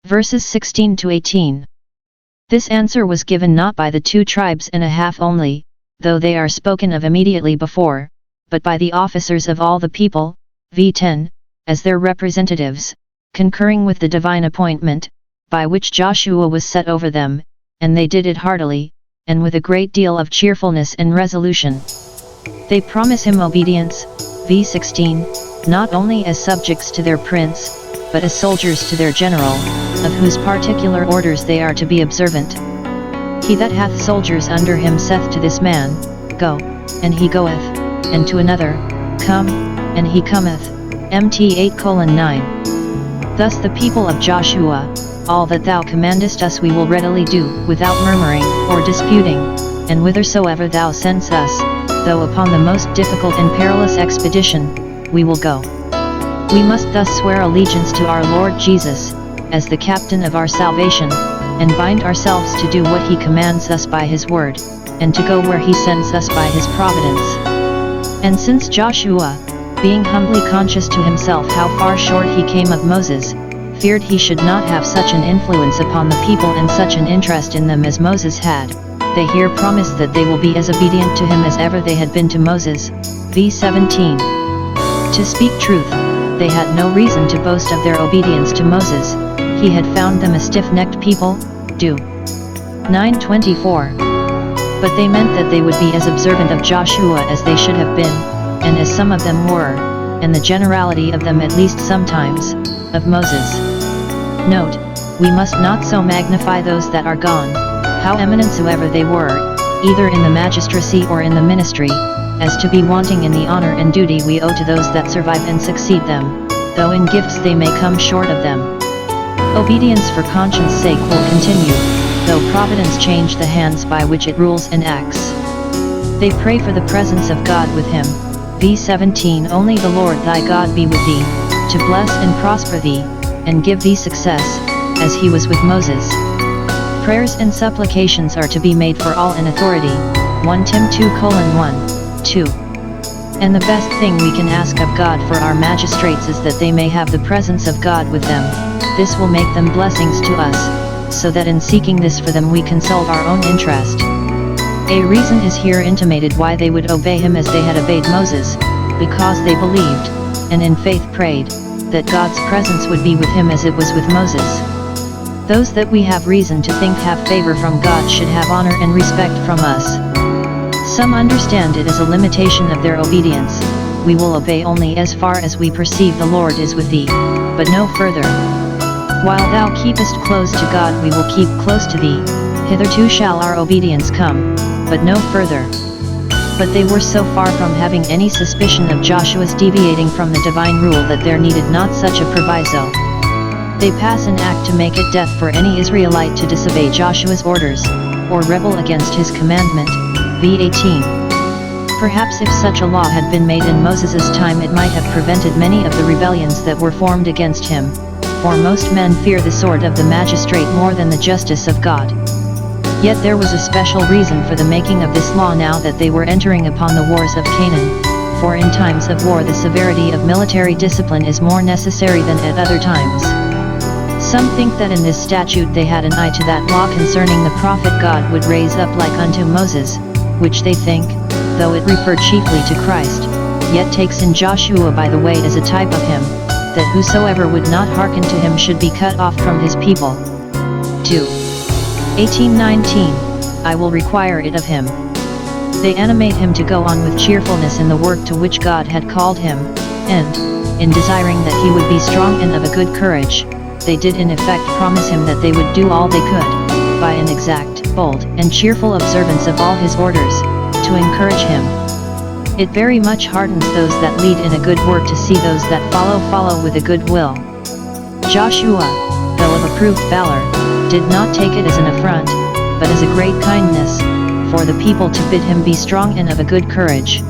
Verses 16 to 18. This answer was given not by the 2 tribes and a half only, though they are spoken of immediately before, but by the officers of all the people, v10, as their representatives, concurring with the divine appointment, by which Joshua was set over them, and they did it heartily, and with a great deal of cheerfulness and resolution. They promise him obedience, v16, not only as subjects to their prince, but as soldiers to their general, of whose particular orders they are to be observant. He that hath soldiers under him saith to this man, Go, and he goeth, and to another, Come, and he cometh. Mt 8:9. Thus the people of Joshua, all that thou commandest us we will readily do, without murmuring, or disputing, and whithersoever thou sendest us, though upon the most difficult and perilous expedition, we will go. We must thus swear allegiance to our Lord Jesus, as the captain of our salvation, and bind ourselves to do what he commands us by his word, and to go where he sends us by his providence. And since Joshua, being humbly conscious to himself how far short he came of Moses, feared he should not have such an influence upon the people and such an interest in them as Moses had, they here promise that they will be as obedient to him as ever they had been to Moses, v17. To speak truth, they had no reason to boast of their obedience to Moses, he had found them a stiff-necked people, do. 9:24. But they meant that they would be as observant of Joshua as they should have been, and as some of them were, and the generality of them at least sometimes, of Moses. Note, we must not so magnify those that are gone, how eminent soever they were, either in the magistracy or in the ministry, as to be wanting in the honor and duty we owe to those that survive and succeed them, though in gifts they may come short of them. Obedience for conscience sake will continue, though providence change the hands by which it rules and acts. They pray for the presence of God with him, v17. Only the Lord thy God be with thee, to bless and prosper thee, and give thee success, as he was with Moses. Prayers and supplications are to be made for all in authority, 1 Tim 2:1-2. And the best thing we can ask of God for our magistrates is that they may have the presence of God with them. This will make them blessings to us, so that in seeking this for them we consult our own interest. A reason is here intimated why they would obey him as they had obeyed Moses, because they believed, and in faith prayed, that God's presence would be with him as it was with Moses. Those that we have reason to think have favor from God should have honor and respect from us. Some understand it as a limitation of their obedience. We will obey only as far as we perceive the Lord is with thee, but no further. While thou keepest close to God we will keep close to thee, hitherto shall our obedience come, but no further. But they were so far from having any suspicion of Joshua's deviating from the divine rule that there needed not such a proviso. They pass an act to make it death for any Israelite to disobey Joshua's orders, or rebel against his commandment, v18. Perhaps if such a law had been made in Moses' time it might have prevented many of the rebellions that were formed against him, for most men fear the sword of the magistrate more than the justice of God. Yet there was a special reason for the making of this law now that they were entering upon the wars of Canaan, for in times of war the severity of military discipline is more necessary than at other times. Some think that in this statute they had an eye to that law concerning the prophet God would raise up like unto Moses, which they think, though it referred chiefly to Christ, yet takes in Joshua by the way as a type of him, that whosoever would not hearken to him should be cut off from his people. 2. 18:19, I will require it of him. They animate him to go on with cheerfulness in the work to which God had called him, and, in desiring that he would be strong and of a good courage, they did in effect promise him that they would do all they could, by an exact, bold, and cheerful observance of all his orders, to encourage him. It very much hardens those that lead in a good work to see those that follow with a good will. Joshua, though of approved valor, did not take it as an affront, but as a great kindness, for the people to bid him be strong and of a good courage.